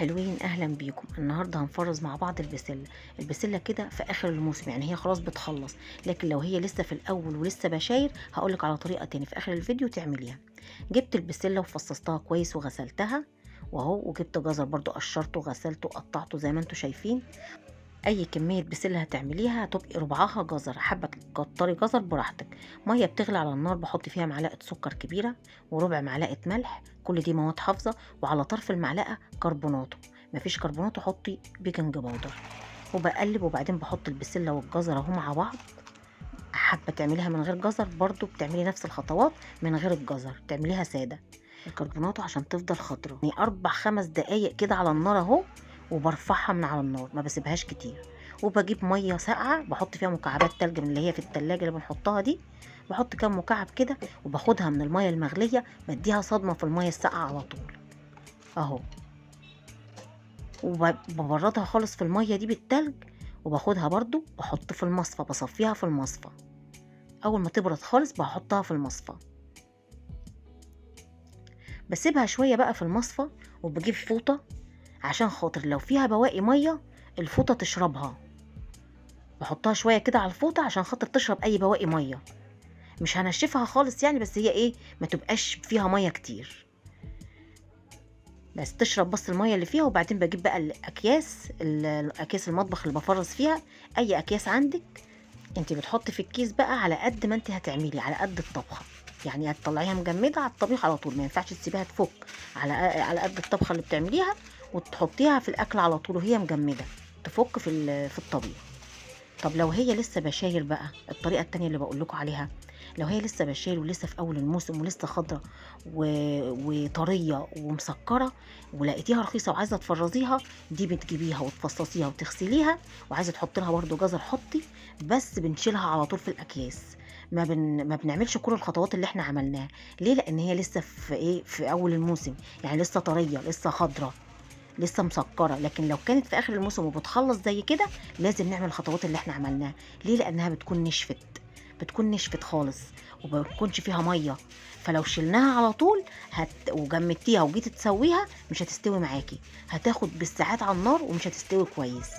حلوين، اهلا بيكم. النهارده هنفرز مع بعض البسله كده في اخر الموسم، يعني هي خلاص بتخلص. لكن لو هي لسه في الاول ولسه بشاير هقولك على طريقه تاني في اخر الفيديو تعمليها. جبت البسله وفصصتها كويس وغسلتها واهو، وجبت جزر برضو قشرته وغسلته وقطعته زي ما انتم شايفين. اي كميه بسله هتعمليها هتبقي ربعها جزر، حابه تكتري جزر براحتك. ميه بتغلي على النار بحط فيها معلقه سكر كبيره وربع معلقه ملح، كل دي مواد حافظه، وعلى طرف المعلقه كربوناتو. مفيش كربوناتو حطي بيكنج باودر. وبقلب وبعدين بحط البسله والجزر اهو مع بعض. حابه تعمليها من غير جزر برضو بتعملي نفس الخطوات من غير الجزر، تعمليها ساده. الكربوناتو عشان تفضل خضرا، يعني 4 5 دقايق كده على النار اهو. وبرفعها من على النار، ما بسيبهاش كتير. وبجيب ميه ساقعه بحط فيها مكعبات تلج من اللي هي في التلاجة اللي بنحطها دي. بحط كام مكعب كده وباخدها من الميه المغليه، بديها صدمه في الميه الساقعه على طول اهو. وببردها خالص في الميه دي بالتلج. وباخدها برضو بحط في المصفى، بصفيها في المصفى. اول ما تبرد خالص بحطها في المصفى. بسيبها شويه بقى في المصفى. وبجيب فوطه عشان خاطر لو فيها بواقي ميه الفوطه تشربها. بحطها شويه كده على الفوطه عشان خاطر تشرب اي بواقي ميه. مش هنشفها خالص يعني، بس هي ايه، ما تبقاش فيها ميه كتير، بس تشرب بس الميه اللي فيها. وبعدين بجيب بقى الاكياس المطبخ اللي بفرز فيها. اي اكياس عندك انت بتحطي في الكيس بقى على قد ما انت هتعملي، على قد الطبخه. يعني هتطلعيها مجمده على الطبيخ على طول، ما ينفعش تسيبيها تفك. على قد الطبخه اللي بتعمليها، وتحطيها في الاكل على طول وهي مجمده، تفك في الطبيخ. طب لو هي لسه بشاير بقى، الطريقه التانية اللي بقول لكم عليها. لو هي لسه بشاير ولسه في اول الموسم ولسه خضره و... وطريه ومسكره، ولقيتيها رخيصه وعايزه تفرزيها، دي بتجيبيها وتفصصيها وتغسليها. وعايزه تحطي لها برده جزر حطي، بس بنشيلها على طول في الاكياس. ما بنعملش كل الخطوات اللي احنا عملناها. ليه؟ لان هي لسه في ايه، في اول الموسم، يعني لسه طريه لسه خضره لسه مسكره. لكن لو كانت في اخر الموسم وبتخلص زي كده، لازم نعمل الخطوات اللي احنا عملناها. ليه؟ لانها بتكون نشفت خالص، وما بتكونش فيها ميه. فلو شلناها على طول وجمدتيها وجيت تسويها مش هتستوي معاكي، هتاخد بالساعات على النار ومش هتستوي كويس.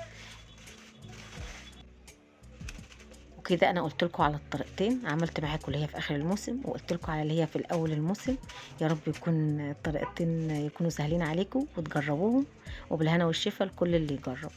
وكده انا قلت لكم على الطريقتين، عملت معاكم اللي هي في اخر الموسم وقلت لكم على اللي هي في الاول الموسم. يا رب يكون الطريقتين يكونوا سهلين عليكم وتجربوهم، وبالهنا والشفا لكل اللي يجرب.